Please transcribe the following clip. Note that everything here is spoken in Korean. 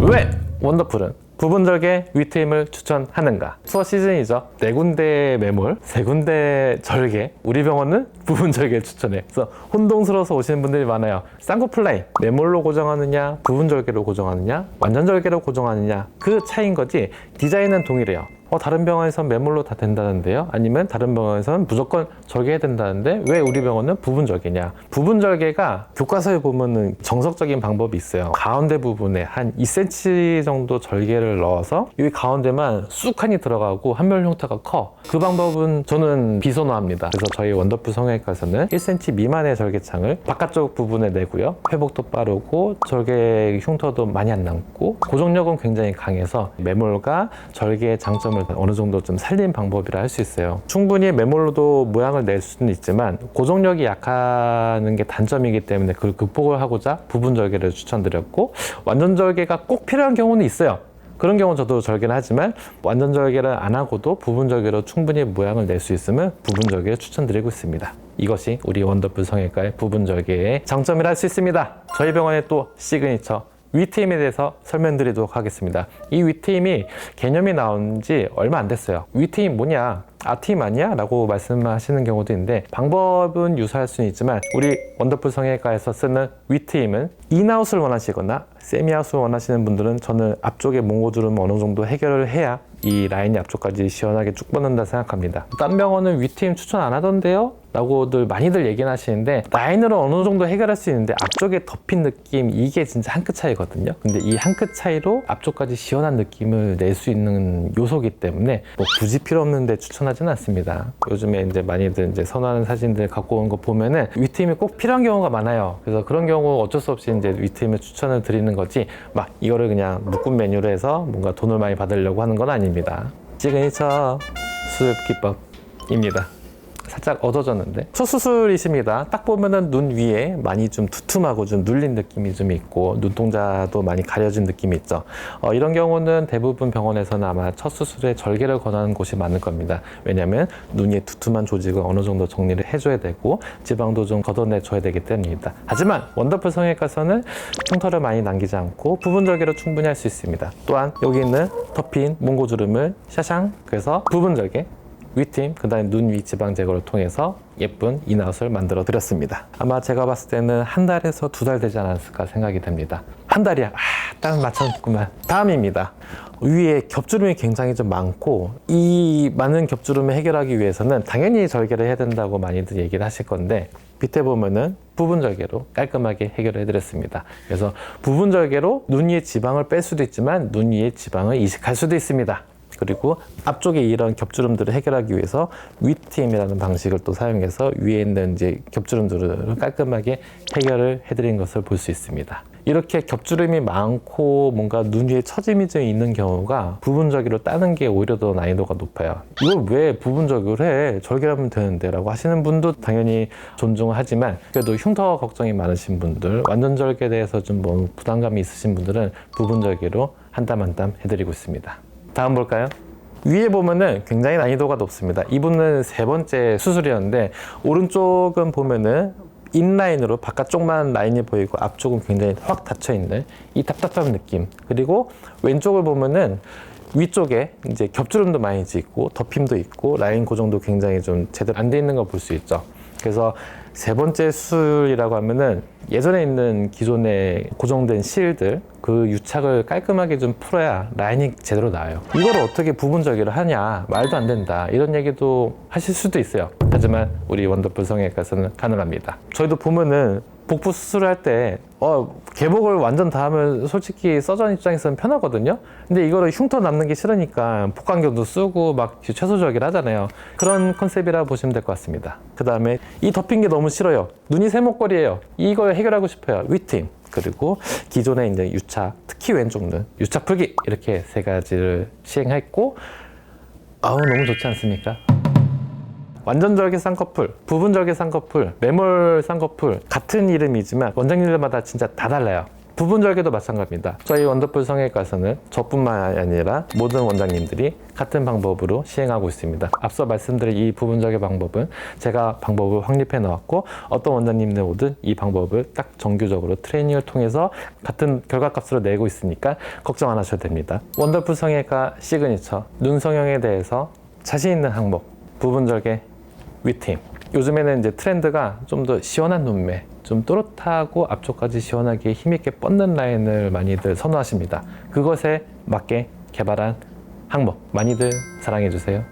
왜 원더풀은 부분절개 위트임을 추천하는가? 투어 시즌이죠. 4군데 매몰, 3군데 절개. 우리 병원은 부분절개를 추천해. 그래서 혼동스러워서 오시는 분들이 많아요. 쌍꺼풀라인 매몰로 고정하느냐, 부분절개로 고정하느냐, 완전절개로 고정하느냐, 그 차이인 거지 디자인은 동일해요. 다른 병원에선 매몰로 다 된다는데요? 아니면 다른 병원에서는 무조건 절개해야 된다는데 왜 우리 병원은 부분절개냐? 부분절개가 교과서에 보면은 정석적인 방법이 있어요. 가운데 부분에 한 2cm 정도 절개를 넣어서 이 가운데만 쑥하니 들어가고 한면 흉터가 커. 그 방법은 저는 비선호합니다. 그래서 저희 원더풀 성형외과에서는 1cm 미만의 절개창을 바깥쪽 부분에 내고요. 회복도 빠르고 절개 흉터도 많이 안 남고 고정력은 굉장히 강해서 매몰과 절개의 장점을 어느 정도 좀 살린 방법이라 할 수 있어요. 충분히 매몰로도 모양을 낼 수는 있지만 고정력이 약하는 게 단점이기 때문에 그걸 극복을 하고자 부분절개를 추천드렸고, 완전절개가 꼭 필요한 경우는 있어요. 그런 경우는 저도 절개를 하지만 완전절개를 안 하고도 부분절개로 충분히 모양을 낼 수 있으면 부분절개를 추천드리고 있습니다. 이것이 우리 원더풀 성형외과의 부분절개의 장점이라 할 수 있습니다. 저희 병원의 또 시그니처 위트임에 대해서 설명드리도록 하겠습니다. 이 위트임이 개념이 나온 지 얼마 안 됐어요. 위트임 뭐냐? 아트임 아니야? 라고 말씀하시는 경우도 있는데, 방법은 유사할 수는 있지만 우리 원더풀 성형외과에서 쓰는 위트임은 인아웃을 원하시거나 세미아웃을 원하시는 분들은 저는 앞쪽에 몽고주름 어느 정도 해결을 해야 이 라인이 앞쪽까지 시원하게 쭉 뻗는다 생각합니다. 딴 병원은 위트임 추천 안 하던데요? 라고들 많이들 얘기는 하시는데, 라인으로 어느 정도 해결할 수 있는데 앞쪽에 덮인 느낌, 이게 진짜 한 끗 차이거든요. 근데 이 한 끗 차이로 앞쪽까지 시원한 느낌을 낼 수 있는 요소기 때문에 뭐 굳이 필요 없는데 추천하지는 않습니다. 요즘에 이제 많이들 이제 선호하는 사진들 갖고 온 거 보면은 위트임이 꼭 필요한 경우가 많아요. 그래서 그런 경우 어쩔 수 없이 이제 위트임을 추천을 드리는 거지, 막 이거를 그냥 묶음 메뉴로 해서 뭔가 돈을 많이 받으려고 하는 건 아닙니다. 시그니처 수습 기법입니다. 살짝 얻어졌는데, 첫 수술이십니다. 딱 보면은 눈 위에 많이 좀 두툼하고 좀 눌린 느낌이 좀 있고 눈동자도 많이 가려진 느낌이 있죠. 이런 경우는 대부분 병원에서는 아마 첫 수술에 절개를 권하는 곳이 많을 겁니다. 왜냐하면 눈 위에 두툼한 조직을 어느 정도 정리를 해줘야 되고 지방도 좀 걷어내줘야 되기 때문입니다. 하지만 원더풀 성형외과에서는 흉터를 많이 남기지 않고 부분절개로 충분히 할 수 있습니다. 또한 여기 있는 덮인 몽고주름을 샤샹, 그래서 부분절개 위트임, 그 다음에 눈 위 지방 제거를 통해서 예쁜 인아웃을 만들어 드렸습니다. 아마 제가 봤을 때는 한 달에서 2달 되지 않았을까 생각이 됩니다. 한 달이야. 딱 맞췄구만. 다음입니다. 위에 겹주름이 굉장히 좀 많고, 이 많은 겹주름을 해결하기 위해서는 당연히 절개를 해야 된다고 많이들 얘기를 하실 건데, 밑에 보면은 부분절개로 깔끔하게 해결해 드렸습니다. 그래서 부분절개로 눈 위에 지방을 뺄 수도 있지만 눈 위에 지방을 이식할 수도 있습니다. 그리고 앞쪽에 이런 겹주름들을 해결하기 위해서 위트임이라는 방식을 또 사용해서 위에 있는 이제 겹주름들을 깔끔하게 해결을 해드린 것을 볼 수 있습니다. 이렇게 겹주름이 많고 뭔가 눈 위에 처짐이 좀 있는 경우가 부분절개로 따는 게 오히려 더 난이도가 높아요. 이걸 왜 부분절개를 해? 절개하면 되는데 라고 하시는 분도 당연히 존중하지만, 그래도 흉터 걱정이 많으신 분들, 완전 절개에 대해서 좀 뭐 부담감이 있으신 분들은 부분절개로 한 땀 한 땀 해드리고 있습니다. 다음 볼까요? 위에 보면은 굉장히 난이도가 높습니다. 이분은 3번째 수술이었는데, 오른쪽은 보면은 인라인으로 바깥쪽만 라인이 보이고 앞쪽은 굉장히 확 닫혀있는 이 답답한 느낌. 그리고 왼쪽을 보면은 위쪽에 이제 겹주름도 많이 있고 덮임도 있고 라인 고정도 굉장히 좀 제대로 안 돼 있는 걸 볼 수 있죠. 그래서 3번째 수술이라고 하면은 예전에 있는 기존에 고정된 실들, 그 유착을 깔끔하게 좀 풀어야 라인이 제대로 나와요. 이걸 어떻게 부분절개를 하냐, 말도 안 된다, 이런 얘기도 하실 수도 있어요. 하지만 우리 원더풀 성형외과에서는 가능합니다. 저희도 보면은 복부 수술할 때 개복을 완전 다 하면 솔직히 서전 입장에서는 편하거든요. 근데 이거를 흉터 남는 게 싫으니까 복강경도 쓰고 막 최소 절개를 하잖아요. 그런 컨셉이라 보시면 될 것 같습니다. 그 다음에 이 덮인 게 너무 싫어요. 눈이 세모꼴이에요. 이걸 해결하고 싶어요. 위트임. 그리고 기존에 이제 유착, 특히 왼쪽 눈 유착 풀기, 이렇게 3가지를 시행했고, 너무 좋지 않습니까? 완전절개 쌍꺼풀, 부분절개 쌍꺼풀, 매몰 쌍꺼풀, 같은 이름이지만 원장님들마다 진짜 다 달라요. 부분절개도 마찬가지입니다. 저희 원더풀 성형외과에서는 저뿐만 아니라 모든 원장님들이 같은 방법으로 시행하고 있습니다. 앞서 말씀드린 이 부분절개 방법은 제가 방법을 확립해 놓았고 어떤 원장님들 오든 이 방법을 딱 정규적으로 트레이닝을 통해서 같은 결과값으로 내고 있으니까 걱정 안 하셔도 됩니다. 원더풀 성형외과 시그니처 눈 성형에 대해서 자신 있는 항목 부분절개 위트임. 요즘에는 이제 트렌드가 좀 더 시원한 눈매, 좀 또렷하고 앞쪽까지 시원하게 힘있게 뻗는 라인을 많이들 선호하십니다. 그것에 맞게 개발한 항목 많이들 사랑해 주세요.